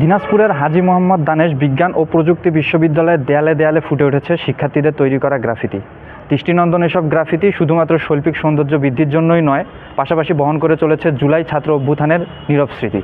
দিনাজপুরের হাজী মোহাম্মদ দানেশ বিজ্ঞান ও প্রযুক্তি বিশ্ববিদ্যালয়ের দেয়ালে দেয়ালে ফুটে উঠেছে শিক্ষার্থীদের তৈরি করা গ্রাফিতি। দৃষ্টিনন্দন এসব গ্রাফিতি শুধুমাত্র শৈল্পিক সৌন্দর্য বৃদ্ধির জন্যই নয়, পাশাপাশি বহন করে চলেছে জুলাই ছাত্র অভ্যুত্থানের নীরব স্মৃতি।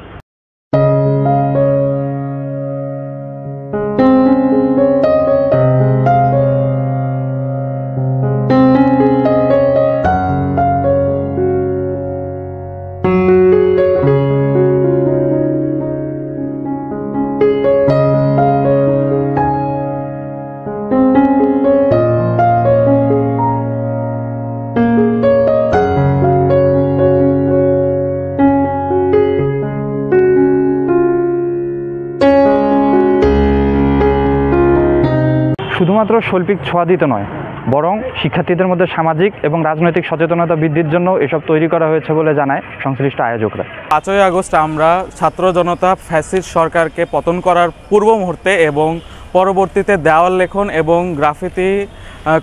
শুধুমাত্র শৈল্পিক ছোঁয়া দিতে নয়, বরং শিক্ষার্থীদের মধ্যে সামাজিক এবং রাজনৈতিক সচেতনতা বৃদ্ধির জন্য এসব তৈরি করা হয়েছে বলে জানায় সংশ্লিষ্ট আয়োজকরা। 5ই আগস্ট আমরা ছাত্র জনতা ফ্যাসিস্ট সরকারকে পতন করার পূর্ব মুহূর্তে এবং পরবর্তীতে দেওয়াল লেখন এবং গ্রাফিতি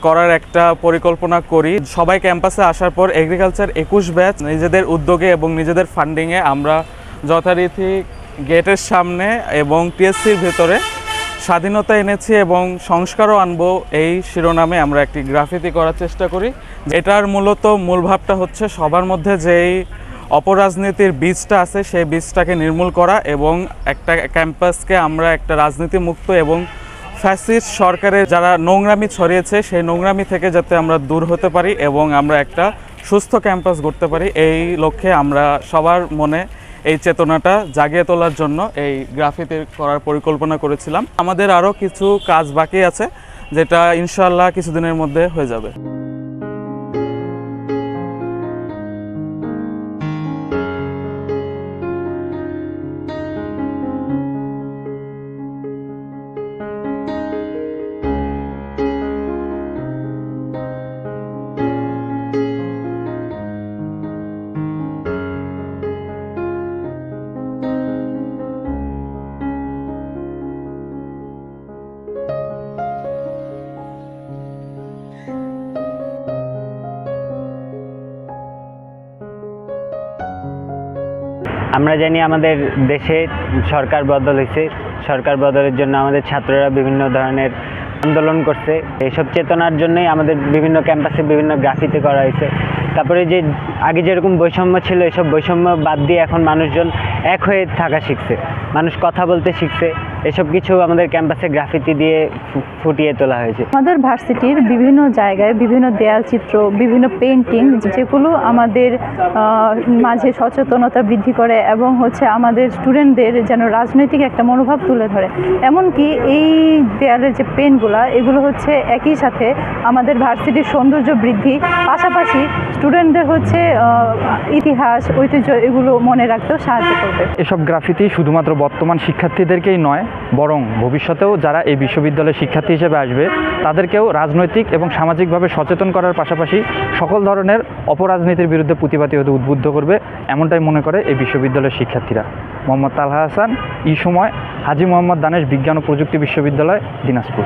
করার একটা পরিকল্পনা করি। সবাই ক্যাম্পাসে আসার পর এগ্রিকালচার 21 ব্যাচ নিজেদের উদ্যোগে এবং নিজেদের ফান্ডিংয়ে আমরা যথারীতি গেটের সামনে এবং টিএসসির ভেতরে স্বাধীনতা এনেছি এবং সংস্কারও আনবো এই শিরোনামে আমরা একটি গ্রাফিতি করার চেষ্টা করি। এটার মূল ভাবটা হচ্ছে সবার মধ্যে যেই অপরাজনীতির বীজটা আছে সেই বীজটাকে নির্মূল করা এবং একটা ক্যাম্পাসকে আমরা একটা রাজনীতি মুক্ত এবং ফ্যাসিস্ট সরকারের যারা নোংরামি ছড়িয়েছে সেই নোংরামি থেকে যাতে আমরা দূর হতে পারি এবং আমরা একটা সুস্থ ক্যাম্পাস গড়তে পারি, এই লক্ষ্যে আমরা সবার মনে এই চেতনাটা জাগিয়ে তোলার জন্য এই গ্রাফিতি করার পরিকল্পনা করেছিলাম। আমাদের আরও কিছু কাজ বাকি আছে, যেটা ইনশাআল্লাহ কিছুদিনের মধ্যে হয়ে যাবে। আমরা জানি আমাদের দেশে সরকার বদল হয়েছে। সরকার বদলের জন্য আমাদের ছাত্ররা বিভিন্ন ধরনের আন্দোলন করছে। এইসব চেতনার জন্যই আমাদের বিভিন্ন ক্যাম্পাসে বিভিন্ন গ্রাফিতি করা হয়েছে। তারপরে যে আগে যেরকম বৈষম্য ছিল, এসব বৈষম্য বাদ দিয়ে এখন মানুষজন এক হয়ে থাকা শিখছে, মানুষ কথা বলতে শিখছে। এসব কিছু আমাদের ক্যাম্পাসে গ্রাফিতি দিয়ে ফুটিয়ে তোলা হয়েছে। আমাদের ভার্সিটির বিভিন্ন জায়গায় বিভিন্ন দেয়াল চিত্র, বিভিন্ন পেন্টিং, যেগুলো আমাদের মাঝে সচেতনতা বৃদ্ধি করে এবং আমাদের স্টুডেন্টদের যেন রাজনৈতিক একটা মনোভাব তুলে ধরে। এমনকি এই দেয়ালের যে পেনগুলো, এগুলো একই সাথে আমাদের ভার্সিটির সৌন্দর্য বৃদ্ধি, পাশাপাশি স্টুডেন্টদের ইতিহাস, ঐতিহ্য এগুলো মনে রাখতেও সাহায্য করবে। এসব গ্রাফিতি শুধুমাত্র বর্তমান শিক্ষার্থীদেরকেই নয়, বরং ভবিষ্যতেও যারা এই বিশ্ববিদ্যালয়ের শিক্ষার্থী হিসেবে আসবে তাদেরকেও রাজনৈতিক এবং সামাজিকভাবে সচেতন করার পাশাপাশি সকল ধরনের অপরাজনীতির বিরুদ্ধে প্রতিবাদী হতে উদ্বুদ্ধ করবে, এমনটাই মনে করে এই বিশ্ববিদ্যালয়ের শিক্ষার্থীরা। মোহাম্মদ তালহা হাসান, এই সময় হাজী মোহাম্মদ দানেশ বিজ্ঞান ও প্রযুক্তি বিশ্ববিদ্যালয়, দিনাজপুর।